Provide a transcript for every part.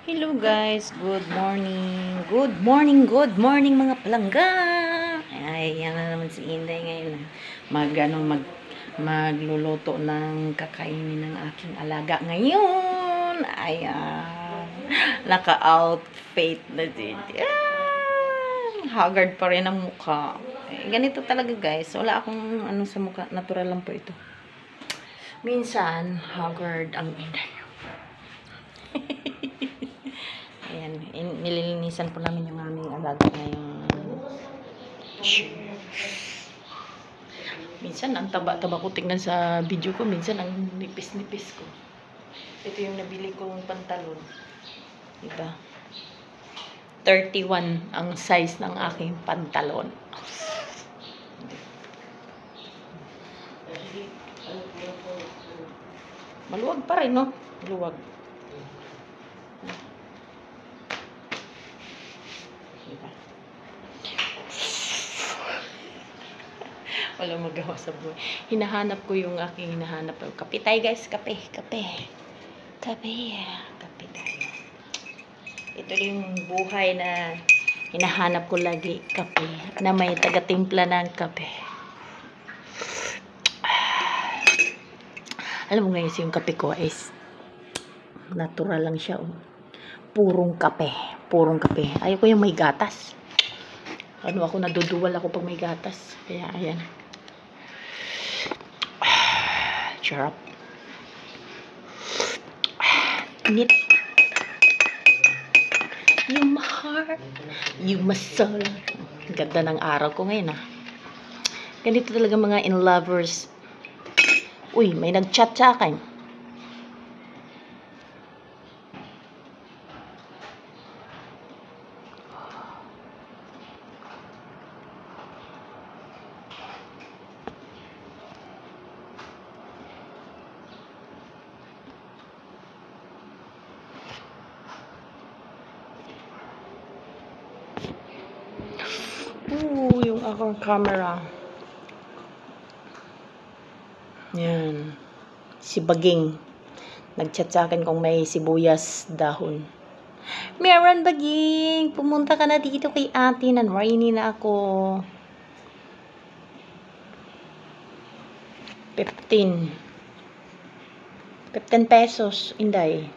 Hello guys, good morning. Good morning mga palangga. Ay, yan na naman si Inday ngayon. Magluluto ng kakainin ng aking alaga ngayon. Ayan. Naka-outfit na din. Haggard pa rin ang mukha. Ganito talaga guys. Wala akong ano sa mukha. Natural lang po ito. Minsan, haggard ang Inday. Ayan, nililinisan po namin yung aming alaga ngayon. Minsan, ang taba-taba ko tingnan sa video ko. Minsan, ang nipis-nipis ko. Ito yung nabili kong pantalon. Diba? 31 ang size ng aking pantalon. Maluwag pa rin, no? Maluwag. Diba? Walang magawa sa buhay. Hinahanap ko yung aking hinahanap. Kape tayo guys, kape. Kape tayo. Ito yung buhay na hinahanap ko lagi, kape. Na may taga-timpla ng kape. Alam mo ngayon yung kape ko is natural lang siya. Purong kape. Ayoko yung may gatas. Ako naduduwal ako pag may gatas. Kaya ayan. Sarap. Init. You my heart, you my soul. Ganda ng araw ko ngayon Ganito talaga mga in-lovers. Uy, may nag-chat sa akin. Yung akong camera. Yan. Si Baging. Nag-chat sa akin kung may sibuyas dahon. Meron, Baging. Pumunta ka na dito kay ate. Nanrainy na ako. 15 pesos, Inday.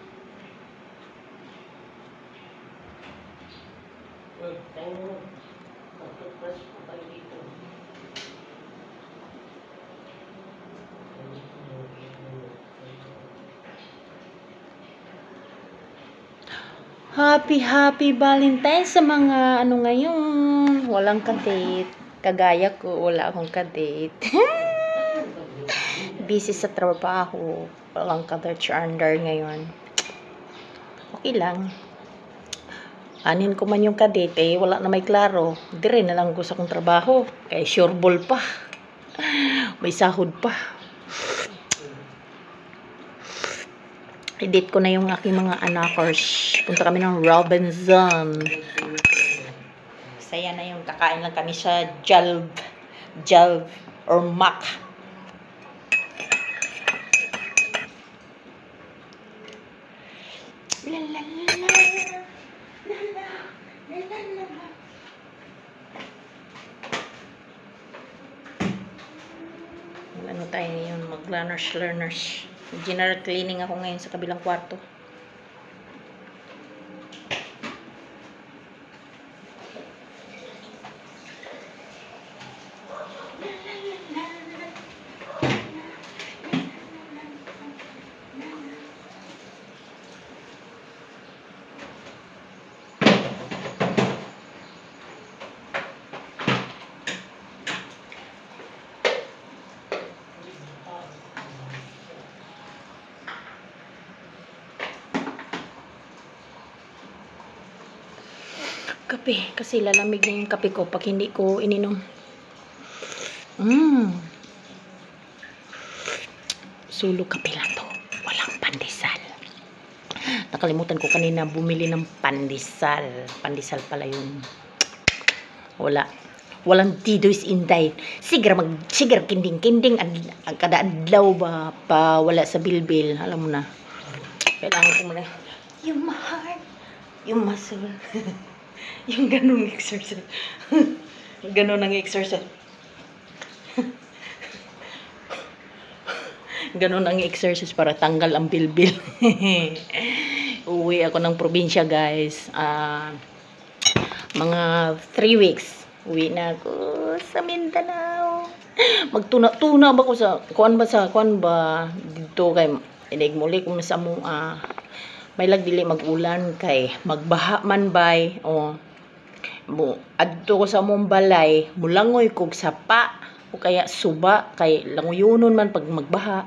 Happy Valentine sa mga ano ngayon. Walang kadate. Kagaya ko, wala akong kadate. Busy sa trabaho. Walang kadate under ngayon. Okay lang. Anin ko man yung kadate, wala na may klaro. Dire na lang ko sa kong trabaho. Kaya sure ball pa. May sahod pa. Edit ko na yung aking mga anakers. Punta kami ng Robinson. Saya na yung kakain lang kami sa Jalv or Mac. Ano tayo ngayon? Mag-learners. General cleaning ako ngayon sa kabilang kwarto. Kape, kasi lalamig na yung kape ko pag hindi ko ininom. Solo kape lang to. Walang pandesal. Nakalimutan ko kanina bumili ng pandesal. Pandesal pala yun. Walang tido's Inday. Sigar kinding-kinding ang kada adlaw ba pa wala sa bilbil. Alam mo na. Kailangan ko muna. You my heart, Yung muscle. Yung ganung exercise. Ganun ang exercise. Ganun ang exercise para tanggal ang bilbil. Uwi ako ng probinsya, guys. Mga 3 weeks. Uwi na ako sa Mindanao. Magtuna-tuna ba ko sa kuan ba dito kay inig muli ko sa mo may dili magulan kay magbaha man bay o adto ko sa mong balay mulangoy kog sapa o kaya suba kay langoyonon man pag magbaha.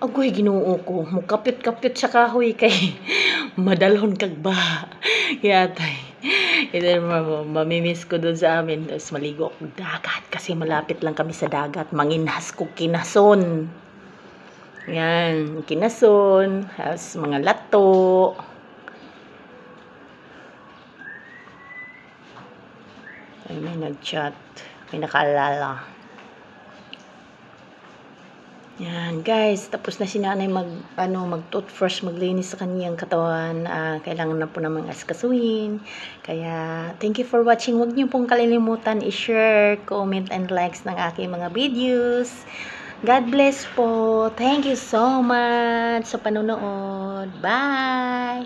Agoy Ginoo ko mukapit-kapit sa kahoy kay madalhon kag baha. Yatay. Ito mamimiss ko doon sa amin. Tapos maligo ako dagat kasi malapit lang kami sa dagat. Manginhas ko kinason. Yan, kinason. Tapos mga lato. Ay, may nag-chat. May nakaalala. Yan, guys, tapos na si nanay mag-toothbrush, maglinis sa kaniyang katawan. Kailangan na po namang askasuhin. Kaya, thank you for watching. Huwag niyo pong kalilimutan i-share, comment, and likes ng aking mga videos. God bless po. Thank you so much sa panonood. Bye!